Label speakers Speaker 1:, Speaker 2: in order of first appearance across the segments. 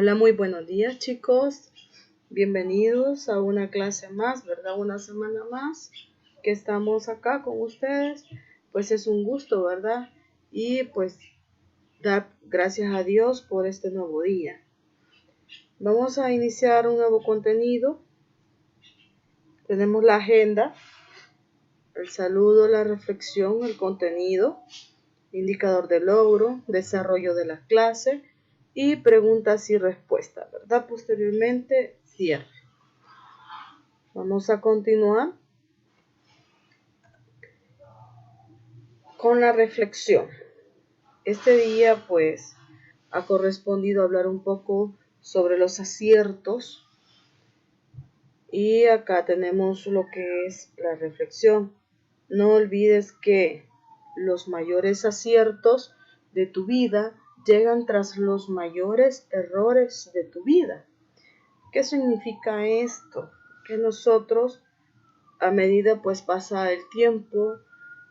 Speaker 1: Hola, muy buenos días, chicos. Bienvenidos a una clase más, ¿verdad? Una semana más que estamos acá con ustedes. Pues es un gusto, ¿verdad? Y pues dar gracias a Dios por este nuevo día. Vamos a iniciar un nuevo contenido. Tenemos la agenda, el saludo, la reflexión, el contenido, indicador de logro, desarrollo de la clase y preguntas y respuestas, ¿verdad? Posteriormente, cierre. Vamos a continuar con la reflexión. Este día, pues, ha correspondido hablar un poco sobre los aciertos. Y acá tenemos lo que es la reflexión. No olvides que los mayores aciertos de tu vida llegan tras los mayores errores de tu vida. ¿Qué significa esto? Que nosotros, a medida pues pasa el tiempo,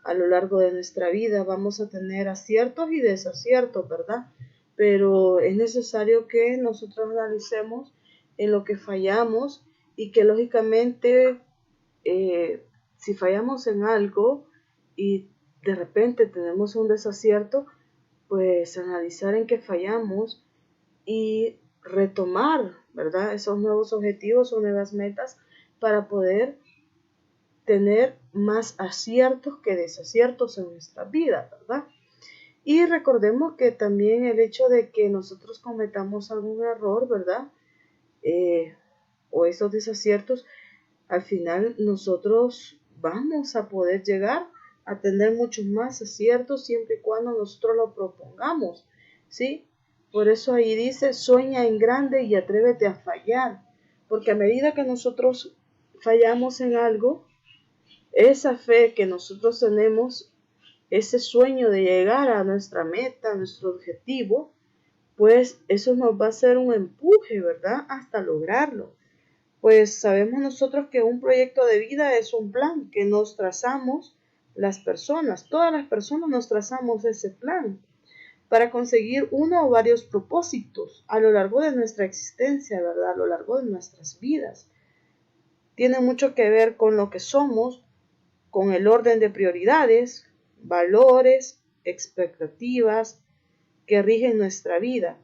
Speaker 1: a lo largo de nuestra vida vamos a tener aciertos y desaciertos, ¿verdad? Pero es necesario que nosotros analicemos en lo que fallamos y que lógicamente si fallamos en algo y de repente tenemos un desacierto, pues analizar en qué fallamos y retomar, ¿verdad? Esos nuevos objetivos o nuevas metas para poder tener más aciertos que desaciertos en nuestra vida, ¿verdad? Y recordemos que también el hecho de que nosotros cometamos algún error, ¿verdad? O esos desaciertos, al final nosotros vamos a poder llegar a tener muchos más aciertos siempre y cuando nosotros lo propongamos, ¿sí? Por eso ahí dice, sueña en grande y atrévete a fallar, porque a medida que nosotros fallamos en algo, esa fe que nosotros tenemos, ese sueño de llegar a nuestra meta, a nuestro objetivo, pues eso nos va a hacer un empuje, ¿verdad? Hasta lograrlo. Pues sabemos nosotros que un proyecto de vida es un plan que nos trazamos las personas. Todas las personas nos trazamos ese plan para conseguir uno o varios propósitos a lo largo de nuestra existencia, ¿verdad? A lo largo de nuestras vidas. Tiene mucho que ver con lo que somos, con el orden de prioridades, valores, expectativas que rigen nuestra vida,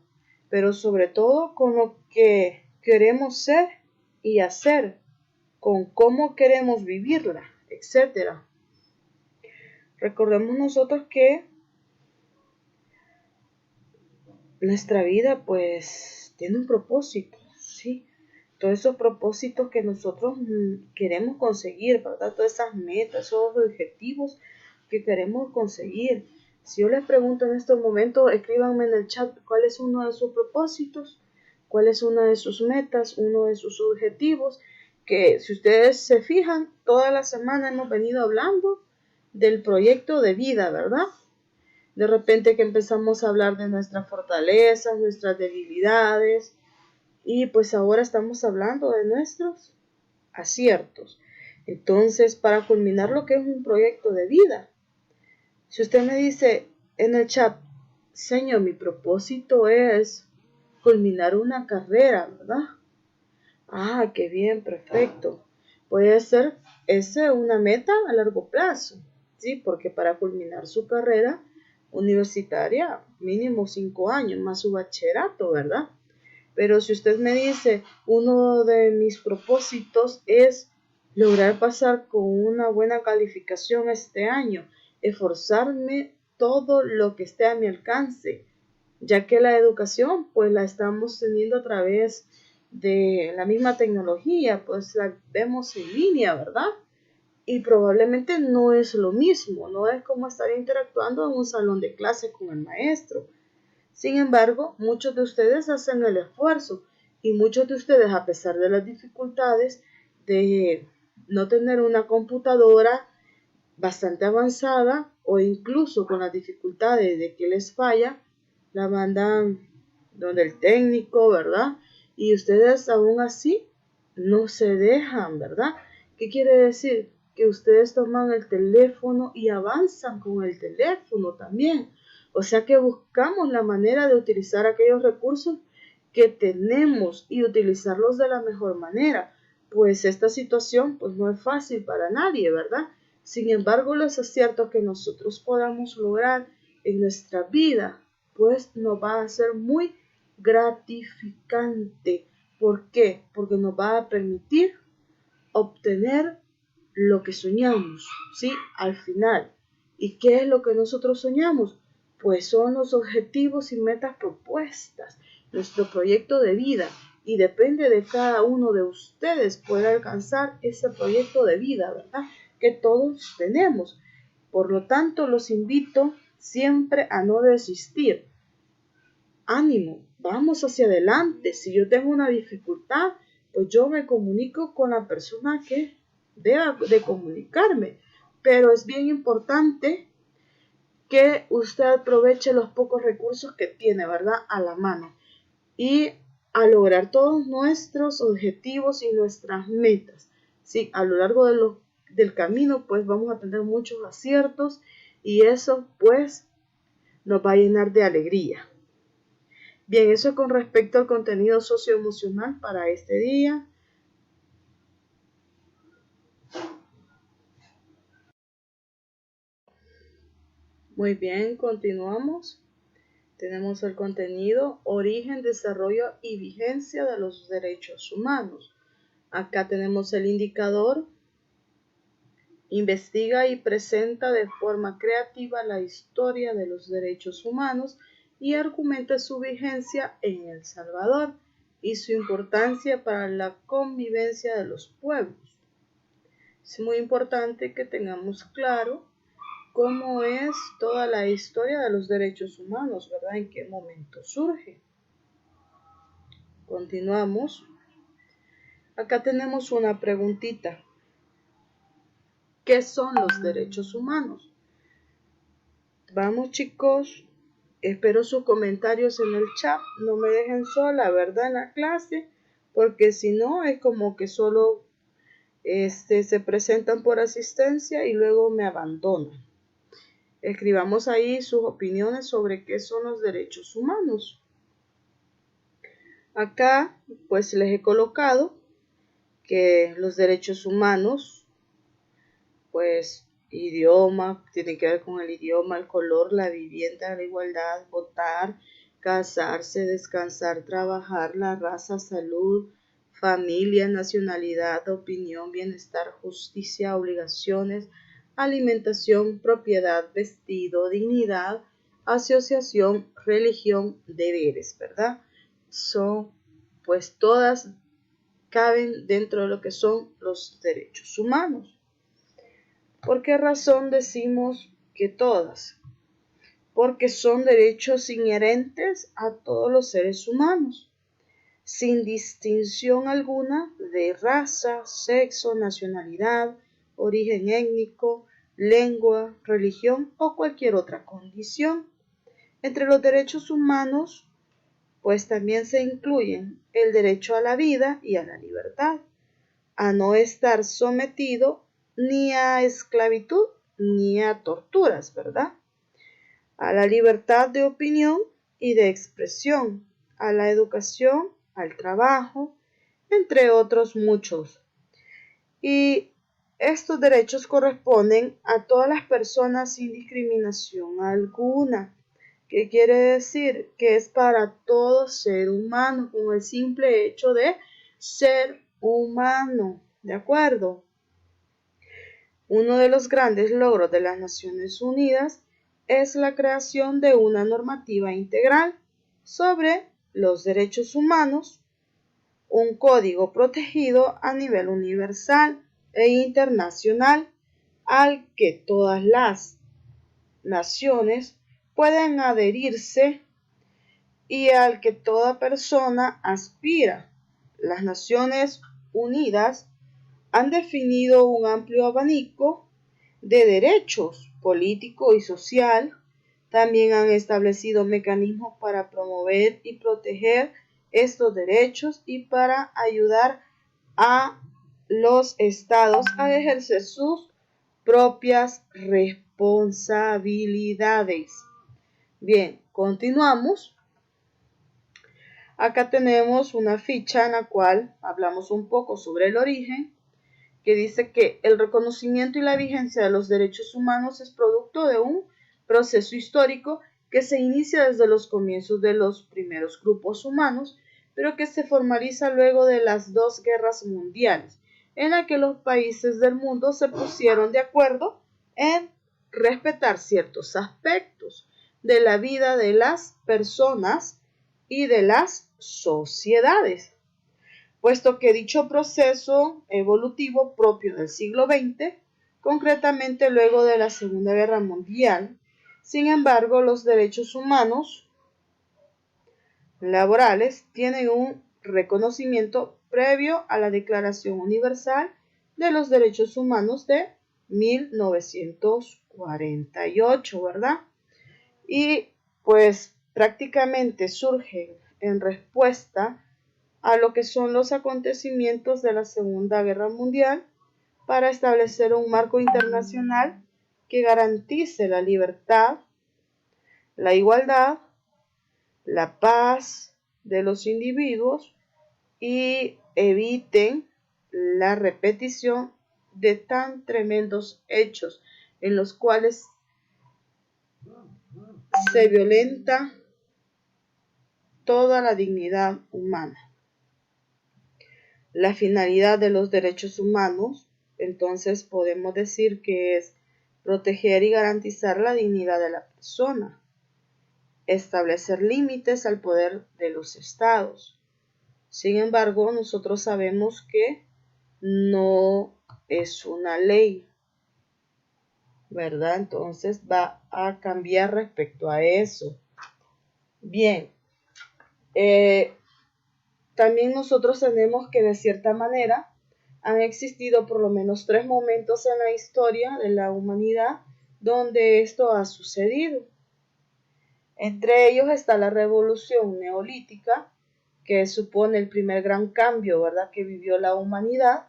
Speaker 1: pero sobre todo con lo que queremos ser y hacer, con cómo queremos vivirla, etc. Recordemos nosotros que nuestra vida pues tiene un propósito, ¿sí? Todos esos propósitos que nosotros queremos conseguir, ¿verdad? Todas esas metas, esos objetivos que queremos conseguir. Si yo les pregunto en estos momentos, escríbanme en el chat cuál es uno de sus propósitos, cuál es una de sus metas, uno de sus objetivos, que si ustedes se fijan, toda la semana hemos venido hablando del proyecto de vida, ¿verdad? De repente que empezamos a hablar de nuestras fortalezas, nuestras debilidades, y pues ahora estamos hablando de nuestros aciertos. Entonces, para culminar lo que es un proyecto de vida, si usted me dice en el chat, Señor, mi propósito es culminar una carrera, ¿verdad? Ah, qué bien, perfecto. Puede ser esa una meta a largo plazo, ¿sí? Porque para culminar su carrera universitaria, mínimo 5 años, más su bachillerato, ¿verdad? Pero si usted me dice, uno de mis propósitos es lograr pasar con una buena calificación este año, esforzarme todo lo que esté a mi alcance, ya que la educación pues la estamos teniendo a través de la misma tecnología, pues la vemos en línea, ¿verdad? Y probablemente no es lo mismo, no es como estar interactuando en un salón de clase con el maestro. Sin embargo, muchos de ustedes hacen el esfuerzo y muchos de ustedes, a pesar de las dificultades de no tener una computadora bastante avanzada o incluso con las dificultades de que les falla, la mandan donde el técnico, ¿verdad? Y ustedes aún así no se dejan, ¿verdad? ¿Qué quiere decir? Que ustedes toman el teléfono y avanzan con el teléfono también. O sea que buscamos la manera de utilizar aquellos recursos que tenemos y utilizarlos de la mejor manera, pues esta situación pues no es fácil para nadie, ¿verdad? Sin embargo, los aciertos que nosotros podamos lograr en nuestra vida, pues nos va a ser muy gratificante. ¿Por qué? Porque nos va a permitir obtener lo que soñamos, ¿sí? Al final. ¿Y qué es lo que nosotros soñamos? Pues son los objetivos y metas propuestas, nuestro proyecto de vida. Y depende de cada uno de ustedes poder alcanzar ese proyecto de vida, ¿verdad? Que todos tenemos. Por lo tanto, los invito siempre a no desistir. Ánimo, vamos hacia adelante. Si yo tengo una dificultad, pues yo me comunico con la persona que deba de comunicarme. Pero es bien importante que usted aproveche los pocos recursos que tiene, ¿verdad? A la mano. Y a lograr todos nuestros objetivos y nuestras metas. Sí, a lo largo del camino, pues vamos a tener muchos aciertos y eso, pues, nos va a llenar de alegría. Bien, eso con respecto al contenido socioemocional para este día. Muy bien, continuamos. Tenemos el contenido, origen, desarrollo y vigencia de los derechos humanos. Acá tenemos el indicador, investiga y presenta de forma creativa la historia de los derechos humanos y argumenta su vigencia en El Salvador y su importancia para la convivencia de los pueblos. Es muy importante que tengamos claro cómo es toda la historia de los derechos humanos, ¿verdad? ¿En qué momento surge? Continuamos. Acá tenemos una preguntita. ¿Qué son los derechos humanos? Vamos, chicos. Espero sus comentarios en el chat. No me dejen sola, ¿verdad? En la clase. Porque si no, es como que solo se presentan por asistencia y luego me abandonan. Escribamos ahí sus opiniones sobre qué son los derechos humanos. Acá pues les he colocado que los derechos humanos, pues idioma, tiene que ver con el idioma, el color, la vivienda, la igualdad, votar, casarse, descansar, trabajar, la raza, salud, familia, nacionalidad, opinión, bienestar, justicia, obligaciones, alimentación, propiedad, vestido, dignidad, asociación, religión, deberes, ¿verdad? Son, pues todas caben dentro de lo que son los derechos humanos. ¿Por qué razón decimos que todas? Porque son derechos inherentes a todos los seres humanos, sin distinción alguna de raza, sexo, nacionalidad, origen étnico, lengua, religión o cualquier otra condición. Entre los derechos humanos, pues también se incluyen el derecho a la vida y a la libertad, a no estar sometido ni a esclavitud ni a torturas, ¿verdad? A la libertad de opinión y de expresión, a la educación, al trabajo, entre otros muchos. Y estos derechos corresponden a todas las personas sin discriminación alguna. ¿Qué quiere decir? Que es para todo ser humano, con el simple hecho de ser humano, ¿de acuerdo? Uno de los grandes logros de las Naciones Unidas es la creación de una normativa integral sobre los derechos humanos, un código protegido a nivel universal e internacional al que todas las naciones pueden adherirse y al que toda persona aspira. Las Naciones Unidas han definido un amplio abanico de derechos político y social. También han establecido mecanismos para promover y proteger estos derechos y para ayudar a los estados a ejercer sus propias responsabilidades. Bien, continuamos. Acá tenemos una ficha en la cual hablamos un poco sobre el origen, que dice que el reconocimiento y la vigencia de los derechos humanos es producto de un proceso histórico que se inicia desde los comienzos de los primeros grupos humanos, pero que se formaliza luego de las dos guerras mundiales, en la que los países del mundo se pusieron de acuerdo en respetar ciertos aspectos de la vida de las personas y de las sociedades, puesto que dicho proceso evolutivo propio del siglo XX, concretamente luego de la Segunda Guerra Mundial, sin embargo, los derechos humanos laborales tienen un reconocimiento previo a la Declaración Universal de los Derechos Humanos de 1948, ¿verdad? Y pues prácticamente surgen en respuesta a lo que son los acontecimientos de la Segunda Guerra Mundial para establecer un marco internacional que garantice la libertad, la igualdad, la paz de los individuos y eviten la repetición de tan tremendos hechos en los cuales se violenta toda la dignidad humana. La finalidad de los derechos humanos, entonces podemos decir que es proteger y garantizar la dignidad de la persona, establecer límites al poder de los estados. Sin embargo, nosotros sabemos que no es una ley, ¿verdad? Entonces va a cambiar respecto a eso. Bien, también nosotros tenemos que de cierta manera han existido por lo menos 3 momentos en la historia de la humanidad donde esto ha sucedido. Entre ellos está la revolución neolítica, que supone el primer gran cambio, ¿verdad?, que vivió la humanidad.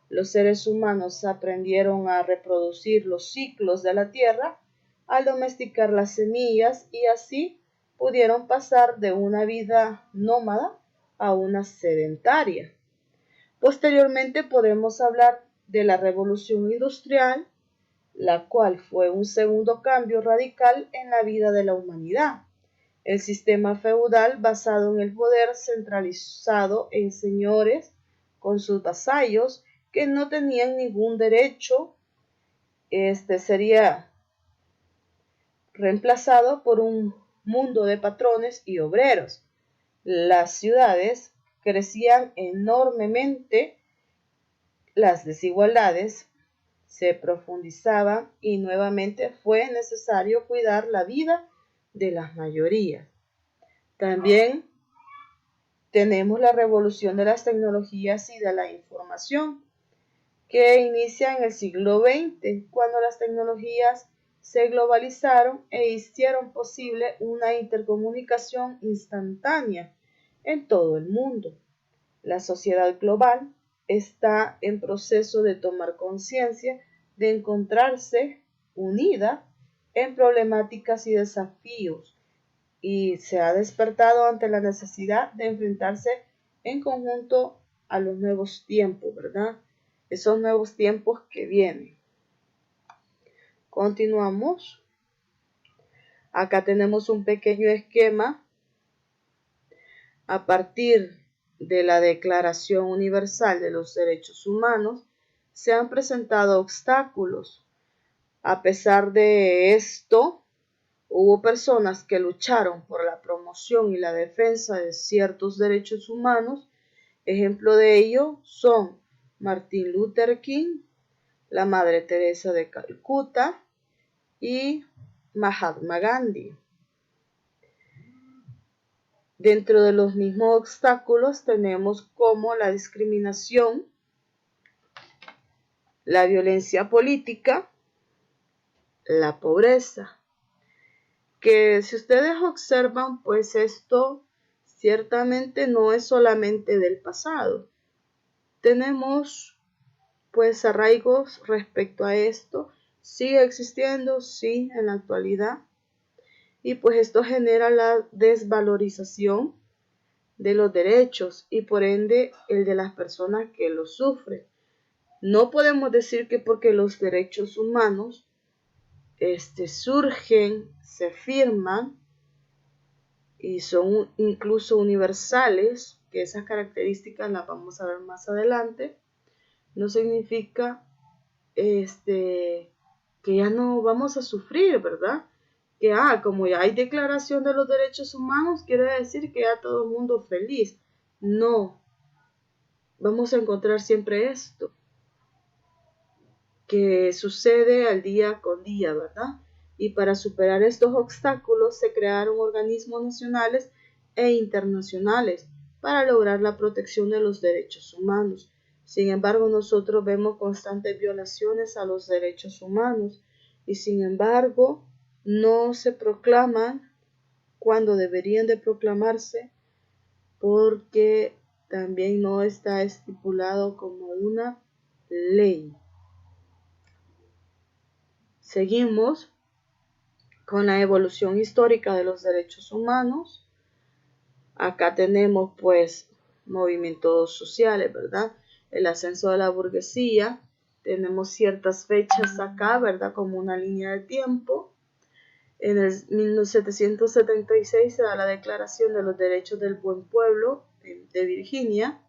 Speaker 1: Los seres humanos aprendieron a reproducir los ciclos de la tierra al domesticar las semillas y así pudieron pasar de una vida nómada a una sedentaria. Posteriormente podemos hablar de la revolución industrial, la cual fue un segundo cambio radical en la vida de la humanidad. El sistema feudal basado en el poder centralizado en señores con sus vasallos que no tenían ningún derecho, sería reemplazado por un mundo de patrones y obreros. Las ciudades crecían enormemente, las desigualdades se profundizaban y nuevamente fue necesario cuidar la vida de las mayorías. También tenemos la revolución de las tecnologías y de la información, que inicia en el siglo XX, cuando las tecnologías se globalizaron e hicieron posible una intercomunicación instantánea en todo el mundo. La sociedad global está en proceso de tomar conciencia de encontrarse unida en problemáticas y desafíos y se ha despertado ante la necesidad de enfrentarse en conjunto a los nuevos tiempos, ¿verdad? Esos nuevos tiempos que vienen. Continuamos. Acá tenemos un pequeño esquema. A partir de la Declaración Universal de los Derechos Humanos, se han presentado obstáculos. A pesar de esto, hubo personas que lucharon por la promoción y la defensa de ciertos derechos humanos. Ejemplo de ello son Martin Luther King, la Madre Teresa de Calcuta y Mahatma Gandhi. Dentro de los mismos obstáculos tenemos como la discriminación, la violencia política, la pobreza, que si ustedes observan, pues esto ciertamente no es solamente del pasado. Tenemos pues arraigos respecto a esto, sigue existiendo, sí, en la actualidad, y pues esto genera la desvalorización de los derechos y por ende el de las personas que los sufren. No podemos decir que porque los derechos humanos surgen, se firman y son incluso universales, que esas características las vamos a ver más adelante, no significa que ya no vamos a sufrir, ¿verdad? Que como ya hay declaración de los derechos humanos, quiere decir que ya todo el mundo feliz. No, vamos a encontrar siempre esto, que sucede al día con día, ¿verdad? Y para superar estos obstáculos se crearon organismos nacionales e internacionales para lograr la protección de los derechos humanos. Sin embargo, nosotros vemos constantes violaciones a los derechos humanos y sin embargo no se proclaman cuando deberían de proclamarse porque también no está estipulado como una ley. Seguimos con la evolución histórica de los derechos humanos. Acá tenemos pues movimientos sociales, ¿verdad? El ascenso de la burguesía. Tenemos ciertas fechas acá, ¿verdad? Como una línea de tiempo. En el 1776 se da la Declaración de los Derechos del Buen Pueblo de Virginia.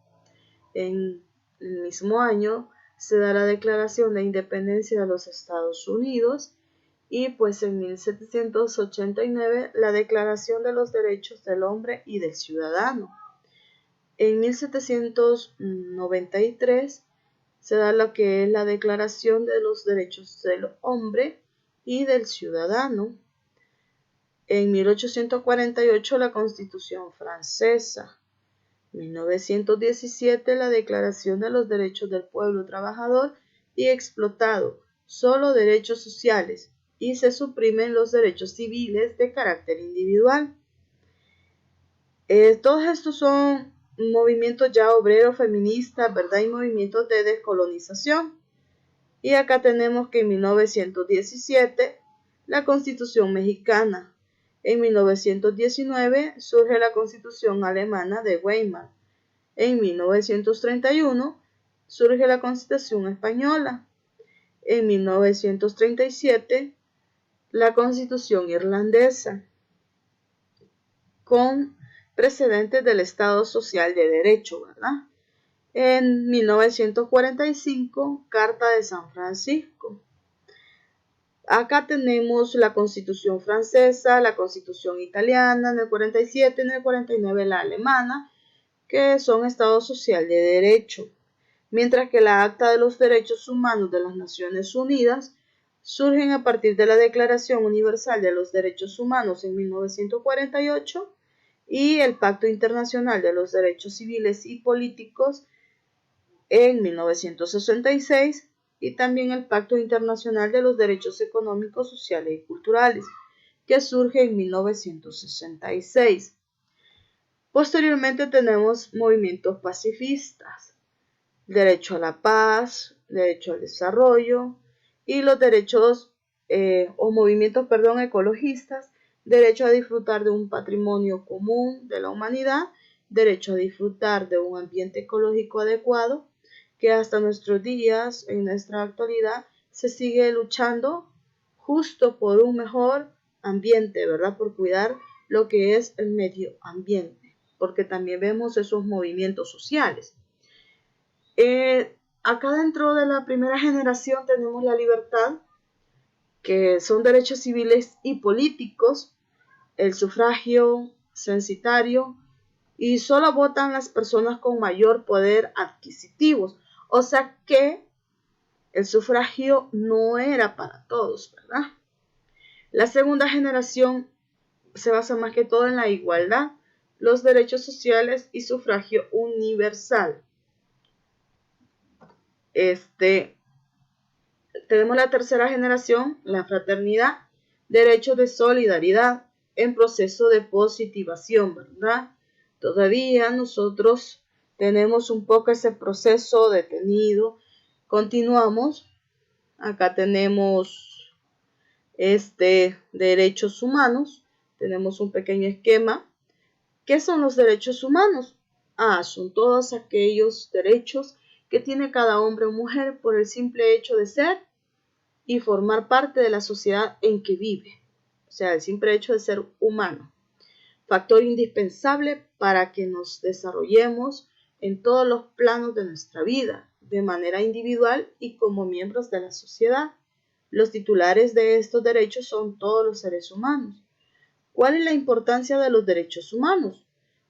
Speaker 1: En el mismo año se da la Declaración de Independencia de los Estados Unidos y pues en 1789 la Declaración de los Derechos del Hombre y del Ciudadano. En 1793 se da lo que es la Declaración de los Derechos del Hombre y del Ciudadano. En 1848 la Constitución francesa. 1917 la Declaración de los Derechos del Pueblo Trabajador y Explotado, solo derechos sociales, y se suprimen los derechos civiles de carácter individual. Todos estos son movimientos ya obreros, feministas, ¿verdad? Y movimientos de descolonización. Y acá tenemos que en 1917 la Constitución mexicana. En 1919 surge la Constitución alemana de Weimar. En 1931 surge la Constitución española. En 1937 la Constitución irlandesa, con precedentes del Estado Social de Derecho, ¿verdad? En 1945, Carta de San Francisco. Acá tenemos la Constitución francesa, la Constitución italiana, en el 47, en el 49 la alemana, que son Estado Social de Derecho, mientras que la Acta de los Derechos Humanos de las Naciones Unidas surgen a partir de la Declaración Universal de los Derechos Humanos en 1948 y el Pacto Internacional de los Derechos Civiles y Políticos en 1966 y también el Pacto Internacional de los Derechos Económicos, Sociales y Culturales, que surge en 1966. Posteriormente tenemos movimientos pacifistas, derecho a la paz, derecho al desarrollo y los derechos movimientos ecologistas, derecho a disfrutar de un patrimonio común de la humanidad, derecho a disfrutar de un ambiente ecológico adecuado, que hasta nuestros días, en nuestra actualidad, se sigue luchando justo por un mejor ambiente, ¿verdad? Por cuidar lo que es el medio ambiente, porque también vemos esos movimientos sociales. Acá dentro de la primera generación tenemos la libertad, que son derechos civiles y políticos, el sufragio censitario, y solo votan las personas con mayor poder adquisitivo. O sea que el sufragio no era para todos, ¿verdad? La segunda generación se basa más que todo en la igualdad, los derechos sociales y sufragio universal. Tenemos la tercera generación, la fraternidad, derechos de solidaridad en proceso de positivación, ¿verdad? Todavía nosotros tenemos un poco ese proceso detenido. Continuamos. Acá tenemos derechos humanos. Tenemos un pequeño esquema ¿Qué son los derechos humanos? Son todos aquellos derechos que tiene cada hombre o mujer por el simple hecho de ser y formar parte de la sociedad en que vive. O sea, el simple hecho de ser humano. Factor indispensable para que nos desarrollemos en todos los planos de nuestra vida, de manera individual y como miembros de la sociedad. Los titulares de estos derechos son todos los seres humanos. ¿Cuál es la importancia de los derechos humanos?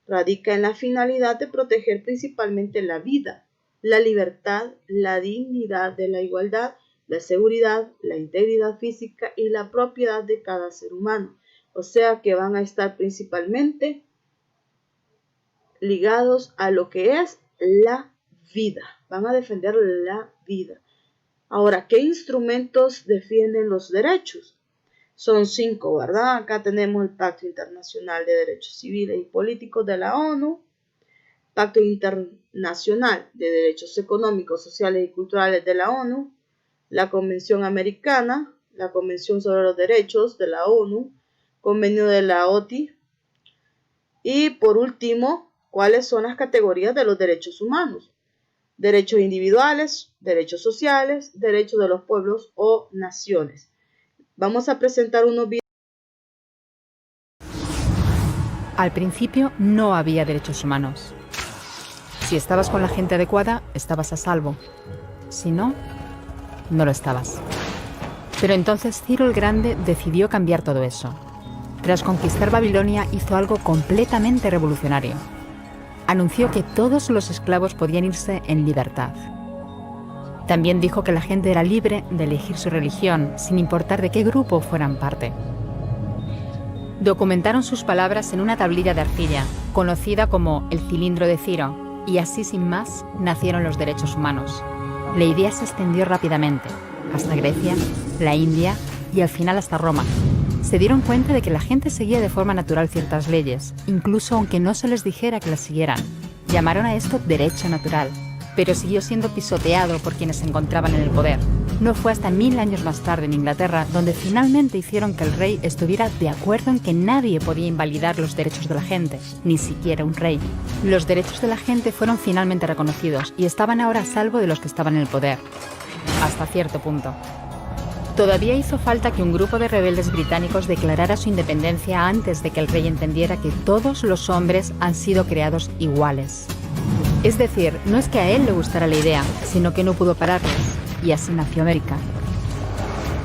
Speaker 1: Radica en la finalidad de proteger principalmente la vida, la libertad, la dignidad de la igualdad, la seguridad, la integridad física y la propiedad de cada ser humano. O sea que van a estar principalmente ligados a lo que es la vida. Van a defender la vida. Ahora, ¿qué instrumentos defienden los derechos? Son 5, ¿verdad? Acá tenemos el Pacto Internacional de Derechos Civiles y Políticos de la ONU, Pacto Internacional de Derechos Económicos, Sociales y Culturales de la ONU, la Convención Americana, la Convención sobre los Derechos de la ONU, Convenio de la OTI, y por último, ¿cuáles son las categorías de los derechos humanos? Derechos individuales, derechos sociales, derechos de los pueblos o naciones. Vamos a presentar unos videos.
Speaker 2: Al principio no había derechos humanos. Si estabas con la gente adecuada, estabas a salvo. Si no, no lo estabas. Pero entonces Ciro el Grande decidió cambiar todo eso. Tras conquistar Babilonia, hizo algo completamente revolucionario. Anunció que todos los esclavos podían irse en libertad. También dijo que la gente era libre de elegir su religión, sin importar de qué grupo fueran parte. Documentaron sus palabras en una tablilla de arcilla, conocida como el cilindro de Ciro, y así sin más nacieron los derechos humanos. La idea se extendió rápidamente, hasta Grecia, la India y al final hasta Roma. Se dieron cuenta de que la gente seguía de forma natural ciertas leyes, incluso aunque no se les dijera que las siguieran. Llamaron a esto derecho natural, pero siguió siendo pisoteado por quienes se encontraban en el poder. No fue hasta 1000 años más tarde en Inglaterra donde finalmente hicieron que el rey estuviera de acuerdo en que nadie podía invalidar los derechos de la gente, ni siquiera un rey. Los derechos de la gente fueron finalmente reconocidos y estaban ahora a salvo de los que estaban en el poder. Hasta cierto punto. Todavía hizo falta que un grupo de rebeldes británicos declarara su independencia antes de que el rey entendiera que todos los hombres han sido creados iguales. Es decir, no es que a él le gustara la idea, sino que no pudo pararles, y así nació América.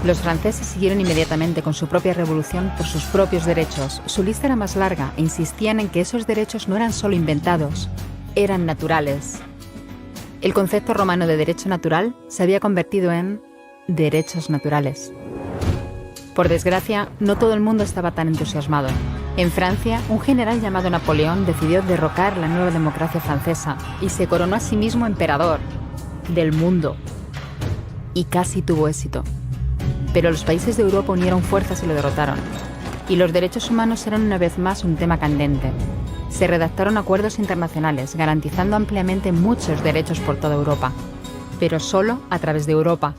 Speaker 2: Los franceses siguieron inmediatamente con su propia revolución por sus propios derechos. Su lista era más larga e insistían en que esos derechos no eran solo inventados, eran naturales. El concepto romano de derecho natural se había convertido en derechos naturales. Por desgracia, no todo el mundo estaba tan entusiasmado. En Francia, un general llamado Napoleón decidió derrocar la nueva democracia francesa y se coronó a sí mismo emperador del mundo. Y casi tuvo éxito. Pero los países de Europa unieron fuerzas y lo derrotaron. Y los derechos humanos eran una vez más un tema candente. Se redactaron acuerdos internacionales garantizando ampliamente muchos derechos por toda Europa, pero solo a través de Europa.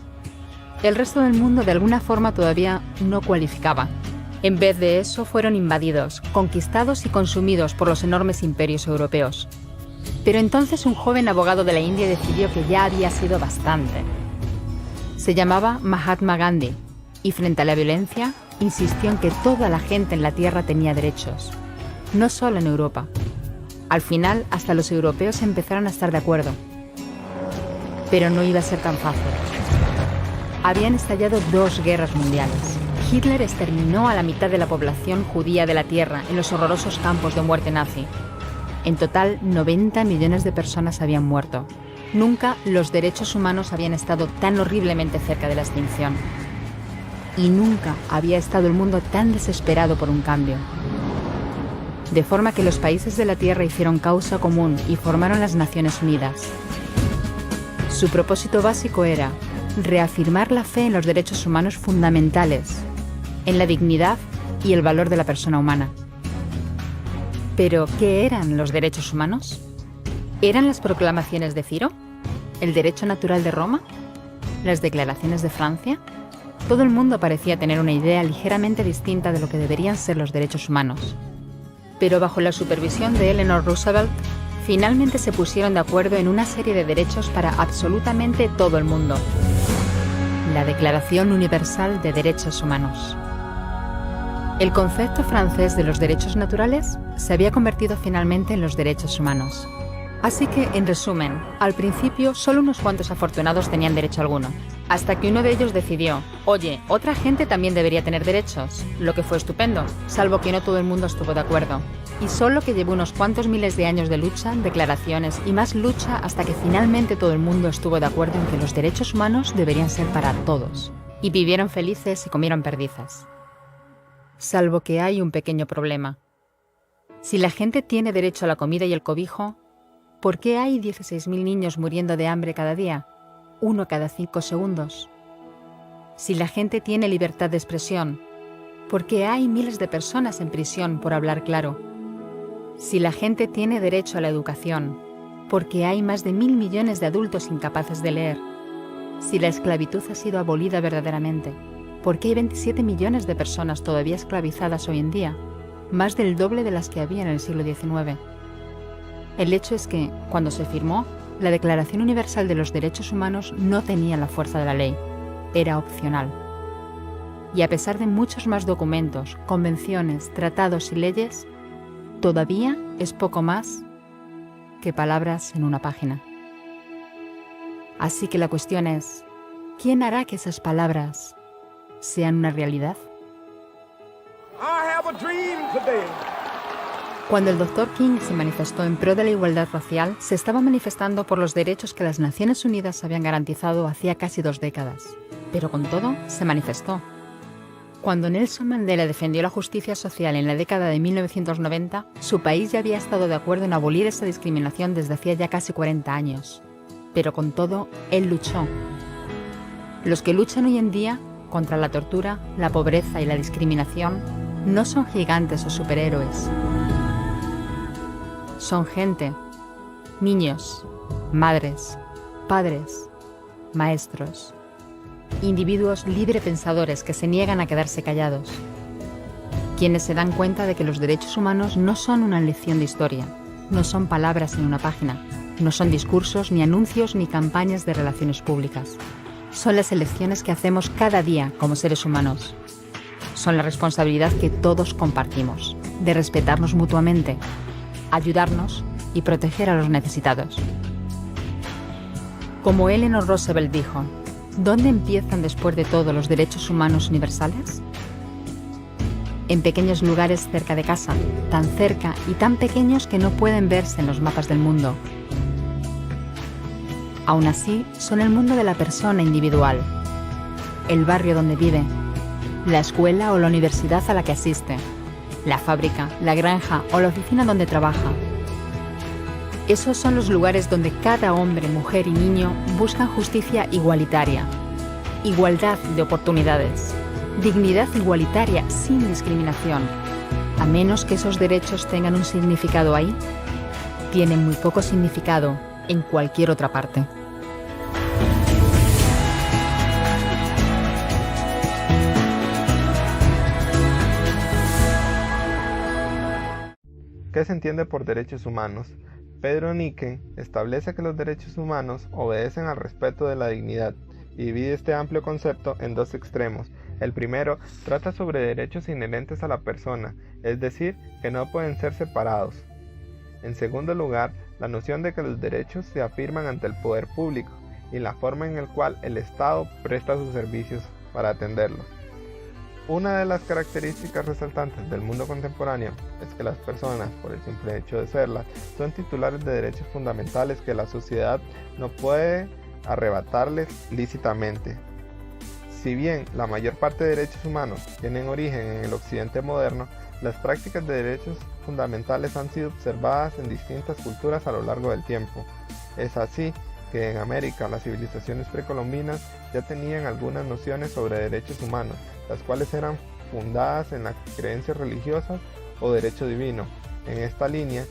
Speaker 2: El resto del mundo de alguna forma todavía no cualificaba. En vez de eso fueron invadidos, conquistados y consumidos por los enormes imperios europeos. Pero entonces un joven abogado de la India decidió que ya había sido bastante. Se llamaba Mahatma Gandhi y frente a la violencia insistió en que toda la gente en la tierra tenía derechos, no solo en Europa. Al final hasta los europeos empezaron a estar de acuerdo. Pero no iba a ser tan fácil. Habían estallado 2 guerras mundiales. Hitler exterminó a la mitad de la población judía de la Tierra en los horrorosos campos de muerte nazi. En total, 90 millones de personas habían muerto. Nunca los derechos humanos habían estado tan horriblemente cerca de la extinción. Y nunca había estado el mundo tan desesperado por un cambio. De forma que los países de la Tierra hicieron causa común y formaron las Naciones Unidas. Su propósito básico era reafirmar la fe en los derechos humanos fundamentales, en la dignidad y el valor de la persona humana. ¿Pero qué eran los derechos humanos? ¿Eran las proclamaciones de Ciro? ¿El derecho natural de Roma? ¿Las declaraciones de Francia? Todo el mundo parecía tener una idea ligeramente distinta de lo que deberían ser los derechos humanos. pero bajo la supervisión de Eleanor Roosevelt, finalmente se pusieron de acuerdo en una serie de derechos para absolutamente todo el mundo. La Declaración Universal de Derechos Humanos. El concepto francés de los derechos naturales se había convertido finalmente en los derechos humanos. Así que, en resumen, al principio solo unos cuantos afortunados tenían derecho alguno, hasta que uno de ellos decidió, oye, otra gente también debería tener derechos, lo que fue estupendo, salvo que no todo el mundo estuvo de acuerdo. Y solo que llevó unos cuantos miles de años de lucha, declaraciones y más lucha hasta que finalmente todo el mundo estuvo de acuerdo en que los derechos humanos deberían ser para todos. Y vivieron felices y comieron perdices. Salvo que hay un pequeño problema. Si la gente tiene derecho a la comida y el cobijo, ¿por qué hay 16.000 niños muriendo de hambre cada día? 1 cada 5 segundos. Si la gente tiene libertad de expresión, ¿por qué hay miles de personas en prisión por hablar claro? Si la gente tiene derecho a la educación, ¿por qué hay más de 1.000 millones de adultos incapaces de leer? Si la esclavitud ha sido abolida verdaderamente, ¿por qué hay 27 millones de personas todavía esclavizadas hoy en día? Más del doble de las que había en el siglo XIX. El hecho es que, cuando se firmó, la Declaración Universal de los Derechos Humanos no tenía la fuerza de la ley, era opcional. Y a pesar de muchos más documentos, convenciones, tratados y leyes, todavía es poco más que palabras en una página. Así que la cuestión es, ¿quién hará que esas palabras sean una realidad? Cuando el Dr. King se manifestó en pro de la igualdad racial, se estaba manifestando por los derechos que las Naciones Unidas habían garantizado hacía casi 2 décadas. Pero con todo, se manifestó. Cuando Nelson Mandela defendió la justicia social en la década de 1990, su país ya había estado de acuerdo en abolir esa discriminación desde hacía ya casi 40 años. Pero con todo, él luchó. Los que luchan hoy en día contra la tortura, la pobreza y la discriminación no son gigantes o superhéroes. Son gente, niños, madres, padres, maestros, individuos librepensadores que se niegan a quedarse callados, quienes se dan cuenta de que los derechos humanos no son una lección de historia, no son palabras en una página, no son discursos, ni anuncios, ni campañas de relaciones públicas. Son las elecciones que hacemos cada día como seres humanos. Son la responsabilidad que todos compartimos, de respetarnos mutuamente, ayudarnos y proteger a los necesitados. Como Eleanor Roosevelt dijo, ¿dónde empiezan después de todo los derechos humanos universales? En pequeños lugares cerca de casa, tan cerca y tan pequeños que no pueden verse en los mapas del mundo. Aún así, son el mundo de la persona individual, el barrio donde vive, la escuela o la universidad a la que asiste, la fábrica, la granja o la oficina donde trabaja. Esos son los lugares donde cada hombre, mujer y niño buscan justicia igualitaria, igualdad de oportunidades, dignidad igualitaria sin discriminación. A menos que esos derechos tengan un significado ahí, tienen muy poco significado en cualquier otra parte.
Speaker 3: ¿Qué se entiende por derechos humanos? Pedro Niken establece que los derechos humanos obedecen al respeto de la dignidad y divide este amplio concepto en 2 extremos. El primero trata sobre derechos inherentes a la persona, es decir, que no pueden ser separados. En segundo lugar, la noción de que los derechos se afirman ante el poder público y la forma en la cual el Estado presta sus servicios para atenderlos. Una de las características resaltantes del mundo contemporáneo es que las personas, por el simple hecho de serlas, son titulares de derechos fundamentales que la sociedad no puede arrebatarles lícitamente. Si bien la mayor parte de derechos humanos tienen origen en el occidente moderno, las prácticas de derechos fundamentales han sido observadas en distintas culturas a lo largo del tiempo. Es así que en América las civilizaciones precolombinas ya tenían algunas nociones sobre derechos humanos, las cuales eran fundadas en las creencias religiosas o derecho divino. En esta línea,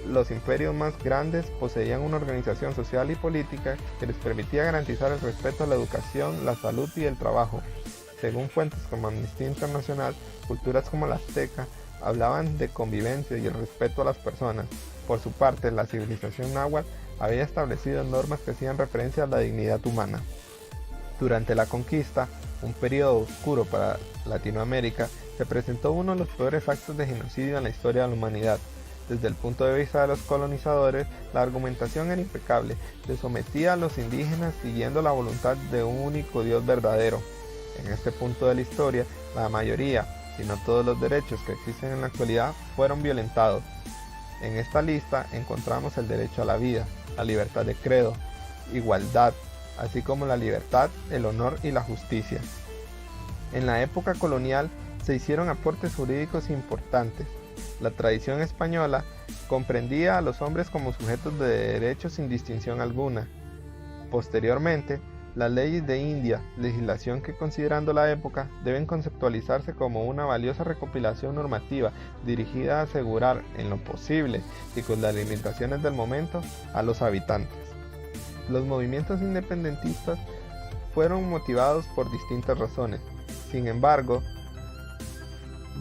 Speaker 3: los imperios más grandes poseían una organización social y política que les permitía garantizar el respeto a la educación, la salud y el trabajo. Según fuentes como Amnistía Internacional, culturas como la azteca hablaban de convivencia y el respeto a las personas. Por su parte, la civilización náhuatl había establecido normas que hacían referencia a la dignidad humana. Durante la conquista, un periodo oscuro para Latinoamérica, se presentó uno de los peores actos de genocidio en la historia de la humanidad. Desde el punto de vista de los colonizadores, la argumentación era impecable, se sometía a los indígenas siguiendo la voluntad de un único Dios verdadero. En este punto de la historia, la mayoría, si no todos los derechos que existen en la actualidad, fueron violentados. En esta lista encontramos el derecho a la vida, la libertad de credo, igualdad, así como la libertad, el honor y la justicia. En la época colonial se hicieron aportes jurídicos importantes. La tradición española comprendía a los hombres como sujetos de derechos sin distinción alguna. Posteriormente, las leyes de India, legislación que considerando la época, deben conceptualizarse como una valiosa recopilación normativa dirigida a asegurar, en lo posible y con las limitaciones del momento, a los habitantes. Los movimientos independentistas fueron motivados por distintas razones. Sin embargo,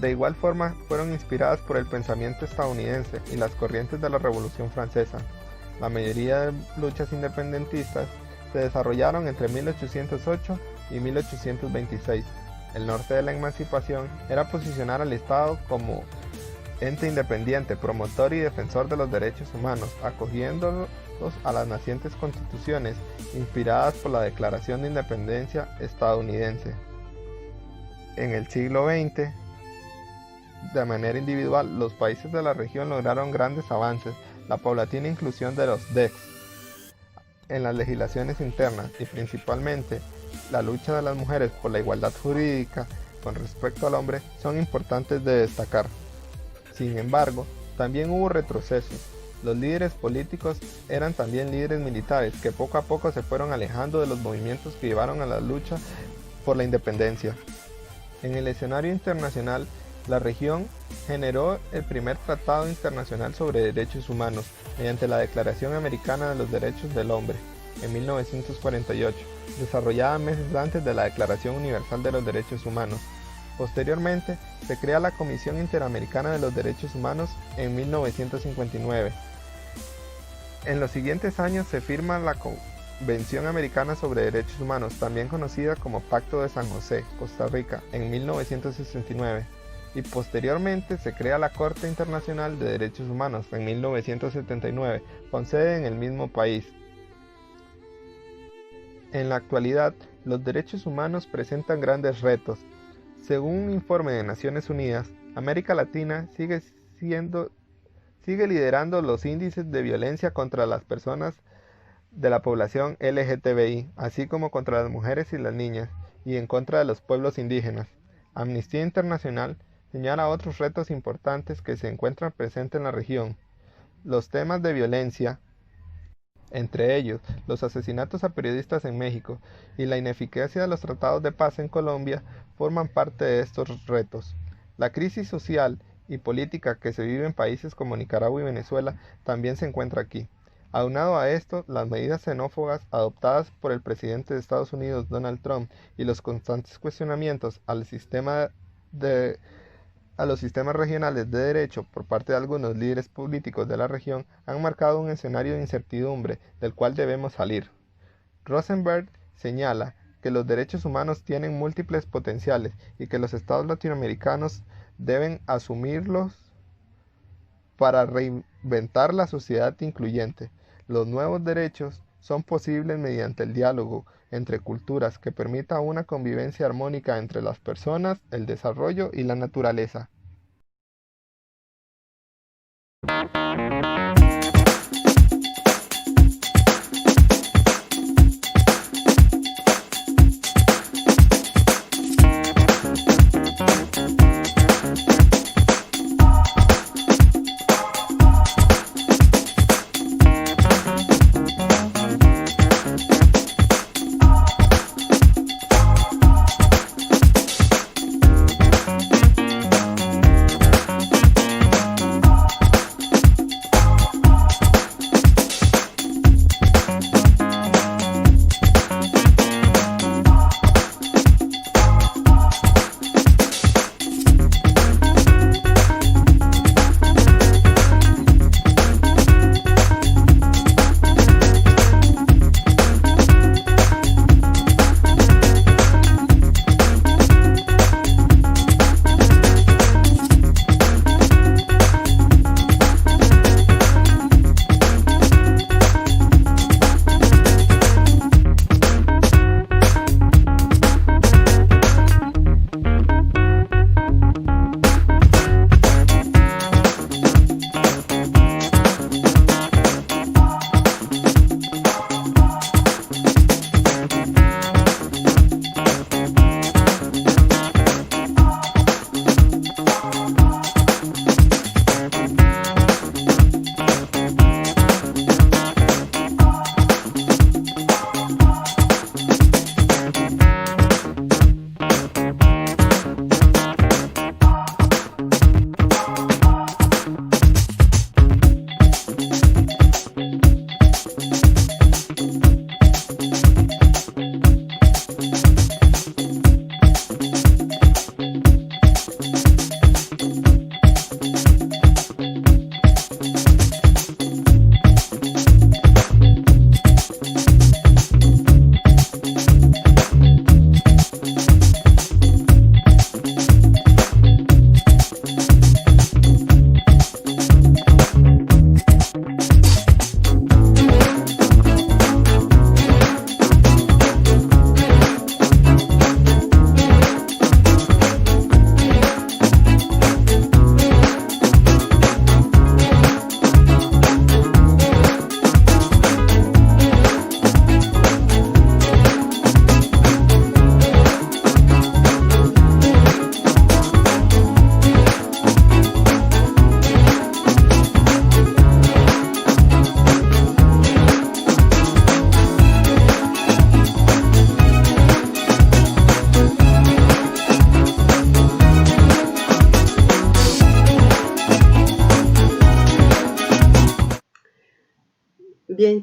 Speaker 3: de igual forma fueron inspiradas por el pensamiento estadounidense y las corrientes de la Revolución Francesa. La mayoría de luchas independentistas se desarrollaron entre 1808 y 1826. El norte de la emancipación era posicionar al Estado como ente independiente, promotor y defensor de los derechos humanos, acogiéndolos a las nacientes constituciones inspiradas por la Declaración de Independencia estadounidense. En el siglo XX, de manera individual, los países de la región lograron grandes avances, la paulatina inclusión de los DECs en las legislaciones internas y principalmente la lucha de las mujeres por la igualdad jurídica con respecto al hombre son importantes de destacar. Sin embargo, también hubo retrocesos. Los líderes políticos eran también líderes militares que poco a poco se fueron alejando de los movimientos que llevaron a la lucha por la independencia. En el escenario internacional, la región generó el primer tratado internacional sobre derechos humanos mediante la Declaración Americana de los Derechos del Hombre en 1948, desarrollada meses antes de la Declaración Universal de los Derechos Humanos. Posteriormente, se crea la Comisión Interamericana de los Derechos Humanos en 1959. En los siguientes años se firma la Convención Americana sobre Derechos Humanos, también conocida como Pacto de San José, Costa Rica, en 1969. Y posteriormente se crea la Corte Internacional de Derechos Humanos en 1979, con sede en el mismo país. En la actualidad, los derechos humanos presentan grandes retos. Según un informe de Naciones Unidas, América Latina sigue liderando los índices de violencia contra las personas de la población LGTBI, así como contra las mujeres y las niñas, y en contra de los pueblos indígenas. Amnistía Internacional señala otros retos importantes que se encuentran presentes en la región. Los temas de violencia, entre ellos los asesinatos a periodistas en México y la ineficacia de los tratados de paz en Colombia, forman parte de estos retos. La crisis social y política que se vive en países como Nicaragua y Venezuela también se encuentra aquí. Aunado a esto, las medidas xenófobas adoptadas por el presidente de Estados Unidos, Donald Trump, y los constantes cuestionamientos a los sistemas regionales de derecho por parte de algunos líderes políticos de la región han marcado un escenario de incertidumbre del cual debemos salir. Rosenberg señala que los derechos humanos tienen múltiples potenciales y que los estados latinoamericanos deben asumirlos para reinventar la sociedad incluyente. Los nuevos derechos son posibles mediante el diálogo entre culturas que permita una convivencia armónica entre las personas, el desarrollo y la naturaleza.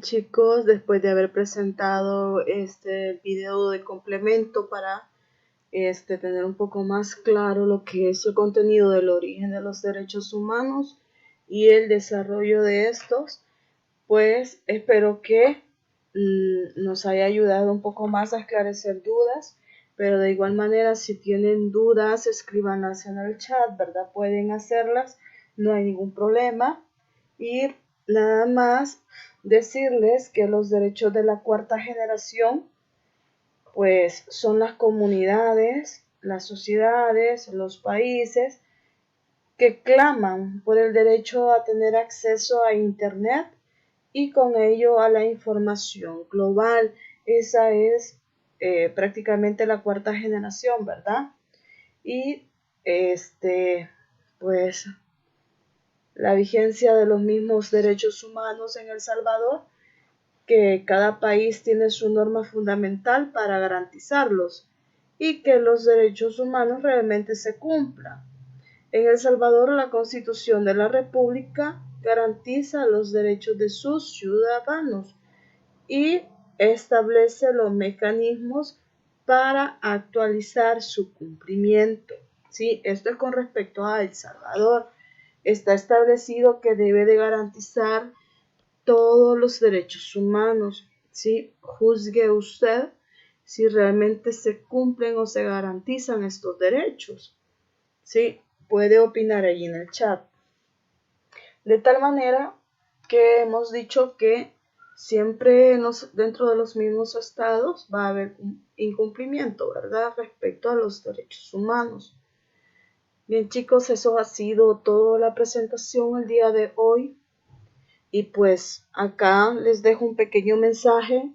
Speaker 1: Bien chicos, después de haber presentado este video de complemento para tener un poco más claro lo que es el contenido del origen de los derechos humanos y el desarrollo de estos, pues espero que nos haya ayudado un poco más a esclarecer dudas, pero de igual manera si tienen dudas escríbanlas en el chat, ¿verdad? Pueden hacerlas, no hay ningún problema. Y nada más decirles que los derechos de la cuarta generación pues son las comunidades, las sociedades, los países que claman por el derecho a tener acceso a Internet y con ello a la información global. Esa es prácticamente la cuarta generación, ¿verdad? Y pues la vigencia de los mismos derechos humanos en El Salvador, que cada país tiene su norma fundamental para garantizarlos y que los derechos humanos realmente se cumplan. En El Salvador, la Constitución de la República garantiza los derechos de sus ciudadanos y establece los mecanismos para actualizar su cumplimiento. ¿Sí? Esto es con respecto a El Salvador. Está establecido que debe de garantizar todos los derechos humanos. ¿Sí? Juzgue usted si realmente se cumplen o se garantizan estos derechos. ¿Sí? Puede opinar allí en el chat. De tal manera que hemos dicho que siempre dentro de los mismos estados va a haber un incumplimiento, ¿verdad? Respecto a los derechos humanos. Bien chicos, eso ha sido toda la presentación el día de hoy. Y pues acá les dejo un pequeño mensaje.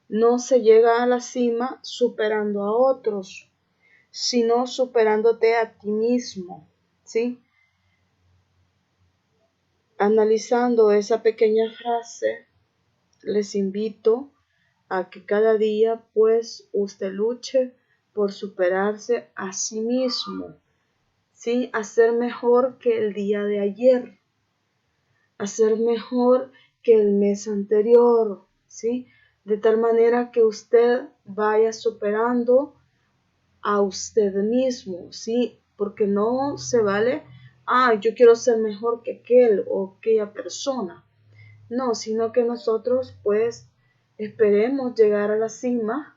Speaker 1: No se llega a la cima superando a otros, sino superándote a ti mismo, ¿sí? Analizando esa pequeña frase, les invito a que cada día pues usted luche por superarse a sí mismo, ¿sí? A ser mejor que el día de ayer, a ser mejor que el mes anterior, ¿sí? De tal manera que usted vaya superando a usted mismo, ¿sí? Porque no se vale, yo quiero ser mejor que aquel o aquella persona. No, sino que nosotros pues esperemos llegar a la cima,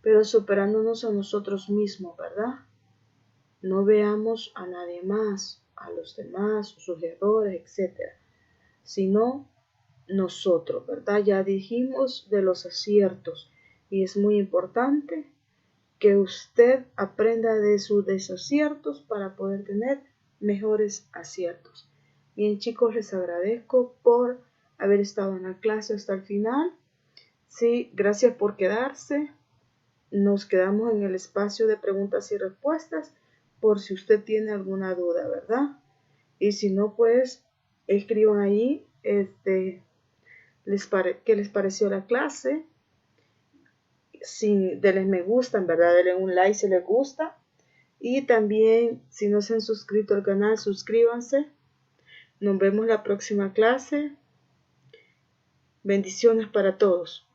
Speaker 1: pero superándonos a nosotros mismos, ¿verdad? No veamos a nadie más, a los demás, sus errores, etc. Sino nosotros, ¿verdad? Ya dijimos de los aciertos y es muy importante que usted aprenda de sus desaciertos para poder tener mejores aciertos. Bien chicos, les agradezco por haber estado en la clase hasta el final. Sí, gracias por quedarse. Nos quedamos en el espacio de preguntas y respuestas por si usted tiene alguna duda, ¿verdad? Y si no, pues escriban ahí qué les pareció la clase. Si denle me gusta, en verdad, denle un like si les gusta. Y también, si no se han suscrito al canal, suscríbanse. Nos vemos la próxima clase. Bendiciones para todos.